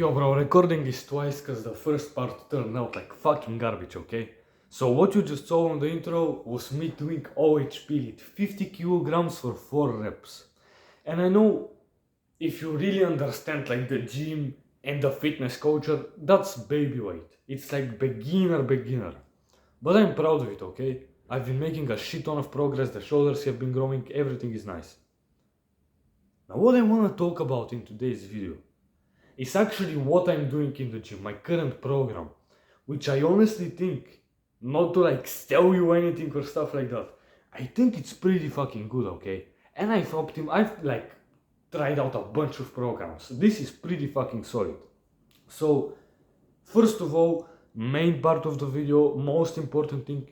Yo bro, recording this twice cause the first part turned out like fucking garbage, okay? So what you just saw on the intro was me doing OHP at 50 kilograms for 4 reps. And I know if you really understand like the gym and the fitness culture, that's baby weight. It's like beginner. But I'm proud of it, okay? I've been making a shit ton of progress, the shoulders have been growing, everything is nice. Now what I wanna talk about in today's video is actually what I'm doing in the gym, my current program, which I honestly think, not to like sell you anything or stuff like that, I think it's pretty fucking good, okay? And I've like tried out a bunch of programs. This is pretty fucking solid. So, first of all, main part of the video, most important thing,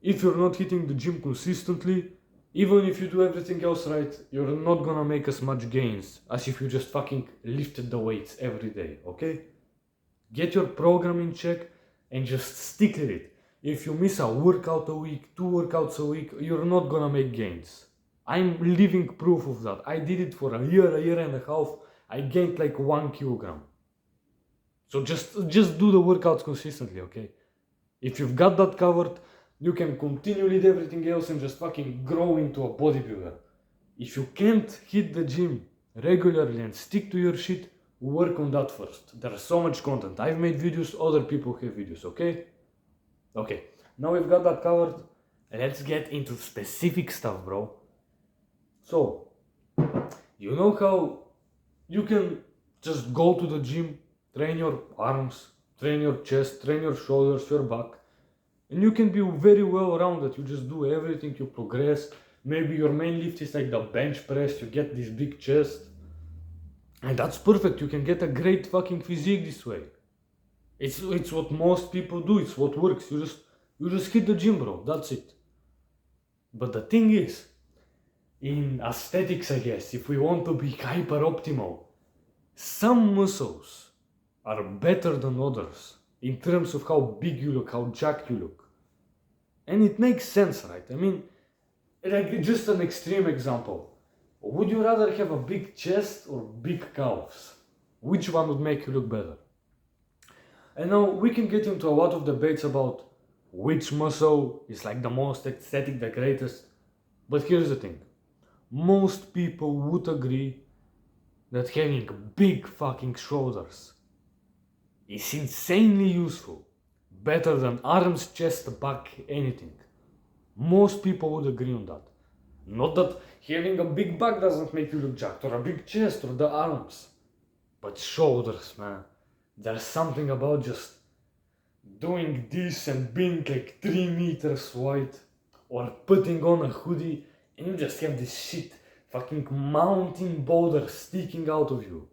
if you're not hitting the gym consistently, even if you do everything else right, you're not gonna make as much gains as if you just fucking lifted the weights every day, okay? Get your program in check and just stick to it. If you miss a workout a week, 2 workouts a week, you're not gonna make gains. I'm living proof of that. I did it for a year and a half. I gained like 1 kilogram. So just do the workouts consistently, okay? If you've got that covered, you can continue with everything else and just fucking grow into a bodybuilder. If you can't hit the gym regularly and stick to your shit, work on that first. There's so much content. I've made videos, other people have videos, okay? Okay, now we've got that covered. Let's get into specific stuff, bro. So, you know how you can just go to the gym, train your arms, train your chest, train your shoulders, your back, and you can be very well rounded. You just do everything, you progress. Maybe your main lift is like the bench press, you get this big chest. And that's perfect, you can get a great fucking physique this way. It's what most people do, it's what works. You just hit the gym, bro, that's it. But the thing is, in aesthetics, I guess, if we want to be hyper optimal, some muscles are better than others in terms of how big you look, how jacked you look. And it makes sense, right? I mean, like just an extreme example. Would you rather have a big chest or big calves? Which one would make you look better? And now we can get into a lot of debates about which muscle is like the most aesthetic, the greatest. But here's the thing. Most people would agree that having big fucking shoulders is insanely useful. Better than arms, chest, back, anything. Most people would agree on that. Not that having a big back doesn't make you look jacked, or a big chest, or the arms. But shoulders, man. There's something about just doing this and being like 3 meters wide, or putting on a hoodie, and you just have this shit fucking mountain boulder sticking out of you.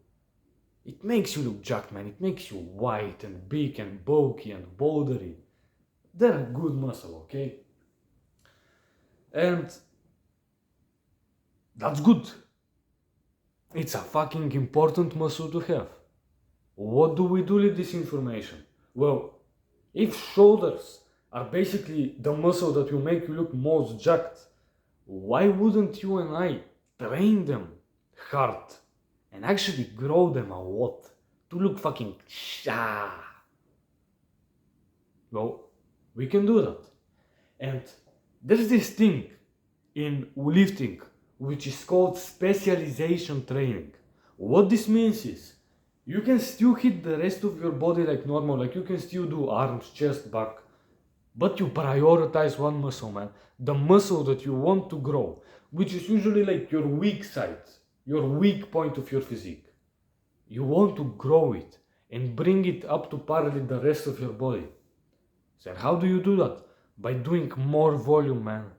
It makes you look jacked, man. It makes you white and big and bulky and bouldery. They're a good muscle, okay? And that's good. It's a fucking important muscle to have. What do we do with this information? Well, if shoulders are basically the muscle that will make you look most jacked, why wouldn't you and I train them hard and actually grow them a lot to look fucking sha? Well, we can do that. And there's this thing in lifting which is called specialization training. What this means is you can still hit the rest of your body like normal, like you can still do arms, chest, back, but you prioritize one muscle, man. The muscle that you want to grow, which is usually like your weak side, your weak point of your physique. You want to grow it and bring it up to par with the rest of your body. So how do you do that? By doing more volume, man.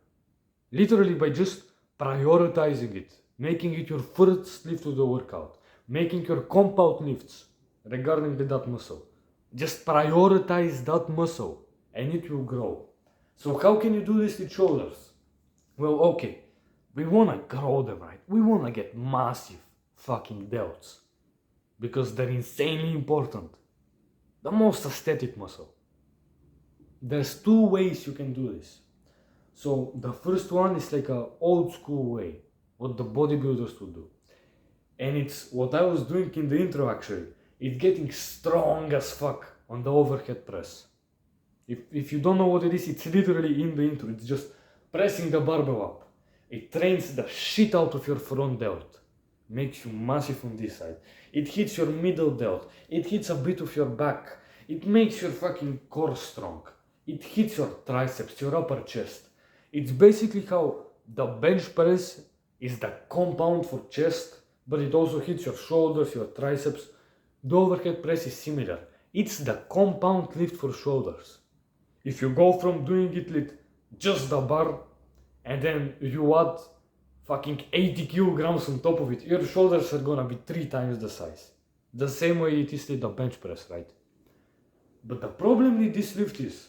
Literally by just prioritizing it, making it your first lift of the workout, making your compound lifts regarding that muscle. Just prioritize that muscle and it will grow. So how can you do this with shoulders? Well, okay, we wanna grow them, right? We wanna get massive fucking delts because they're insanely important. The most aesthetic muscle. There's 2 ways you can do this. So the first one is like a old school way, what the bodybuilders would do. And it's what I was doing in the intro actually. it's getting strong as fuck on the overhead press. If you don't know what it is, it's literally in the intro. It's just pressing the barbell up. It trains the shit out of your front delt. Makes you massive on this side. It hits your middle delt. It hits a bit of your back. It makes your fucking core strong. It hits your triceps, your upper chest. It's basically how the bench press is the compound for chest, but it also hits your shoulders, your triceps. The overhead press is similar. It's the compound lift for shoulders. If you go from doing it with just the bar and then you add fucking 80 kilograms on top of it, your shoulders are gonna be 3 times the size. The same way it is with the bench press, right? But the problem with this lift is,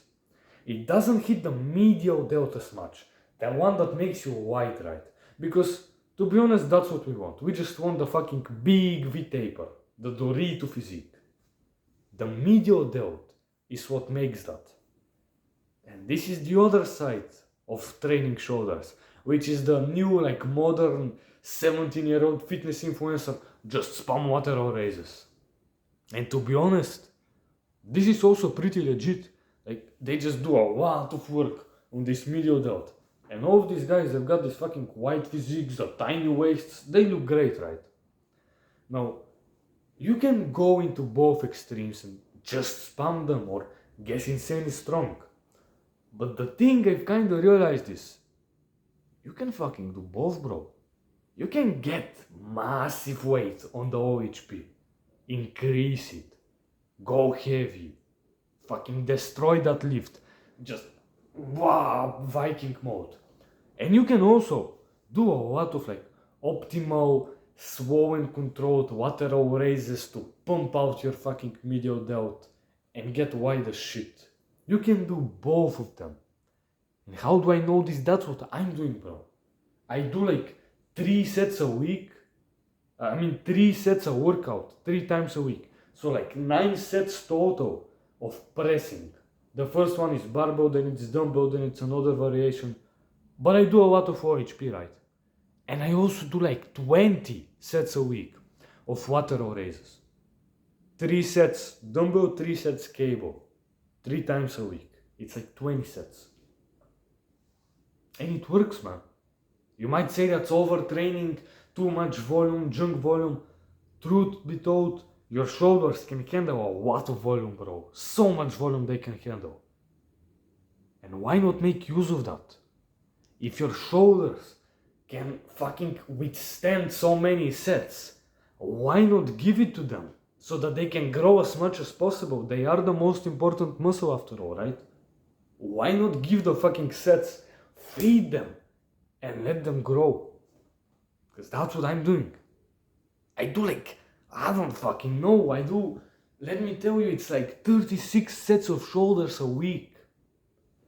it doesn't hit the medial delt as much. The one that makes you wide, right? Because, to be honest, that's what we want. We just want the fucking big V-taper, the Dorito physique. The medial delt is what makes that. And this is the other side of training shoulders, which is the new, like, modern 17-year-old fitness influencer just spam lateral raises. And to be honest, this is also pretty legit. Like, they just do a lot of work on this medial delt. And all of these guys have got these fucking wide physiques, the tiny waists, they look great, right? Now, you can go into both extremes and just spam them or get insanely strong. But the thing I've kind of realized is, you can fucking do both, bro. You can get massive weight on the OHP, increase it, go heavy, fucking destroy that lift, just wow, Viking mode. And you can also do a lot of like optimal, slow and controlled lateral raises to pump out your fucking medial delt and get wide as shit. You can do both of them. And how do I know this? That's what I'm doing, bro. I do like 3 sets a week. 3 sets a workout, 3 times a week. So like 9 sets total of pressing. The first one is barbell, then it's dumbbell, then it's another variation. But I do a lot of OHP, right? And I also do like 20 sets a week of lateral raises. 3 sets dumbbell, 3 sets cable. 3 times a week. It's like 20 sets. And it works, man. You might say that's overtraining, too much volume, junk volume. Truth be told, your shoulders can handle a lot of volume, bro. So much volume they can handle. And why not make use of that? If your shoulders can fucking withstand so many sets, why not give it to them? So that they can grow as much as possible. They are the most important muscle after all, right? Why not give the fucking sets, feed them, and let them grow? Because that's what I'm doing. I do like, I don't fucking know, I do, let me tell you, it's like 36 sets of shoulders a week.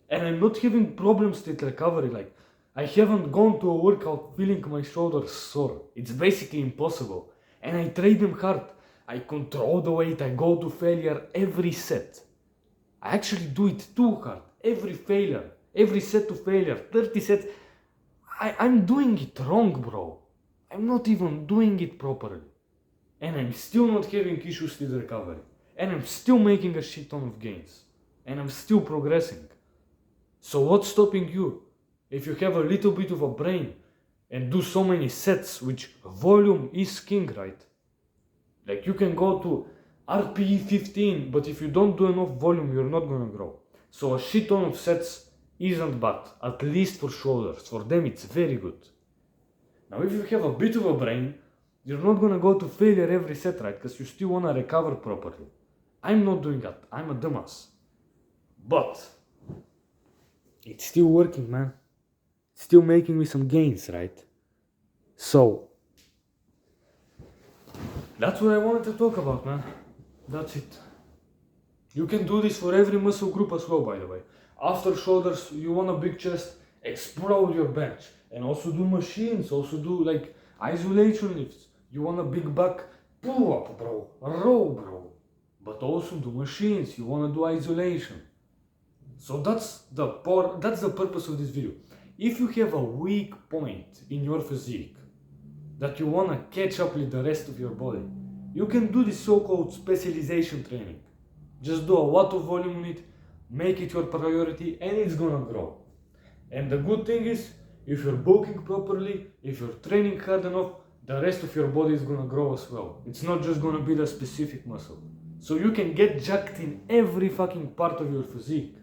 And I'm not having problems with recovery, like, I haven't gone to a workout feeling my shoulders sore. It's basically impossible. And I train them hard. I control the weight, I go to failure every set. I actually do it too hard. Every failure, every set to failure, 30 sets. I'm doing it wrong, bro. I'm not even doing it properly. And I'm still not having issues with recovery. And I'm still making a shit ton of gains. And I'm still progressing. So what's stopping you? If you have a little bit of a brain and do so many sets, which volume is king, right? Like you can go to RPE 15, but if you don't do enough volume, you're not gonna grow. So a shit ton of sets isn't bad, at least for shoulders. For them it's very good. Now if you have a bit of a brain, you're not gonna go to failure every set, right? Because you still wanna recover properly. I'm not doing that, I'm a dumbass. But it's still working, man. It's still making me some gains, right? So that's what I wanted to talk about, man. That's it. You can do this for every muscle group as well, by the way. After shoulders, you want a big chest, explode your bench. And also do machines, also do like isolation lifts. You want a big back, pull up, bro. Row, bro. But also do machines, you want to do isolation. So that's the purpose of this video. If you have a weak point in your physique that you want to catch up with the rest of your body, you can do this so-called specialization training. Just do a lot of volume on it, make it your priority, and it's gonna grow. And the good thing is, if you're bulking properly, if you're training hard enough, the rest of your body is gonna grow as well. It's not just gonna be the specific muscle. So you can get jacked in every fucking part of your physique.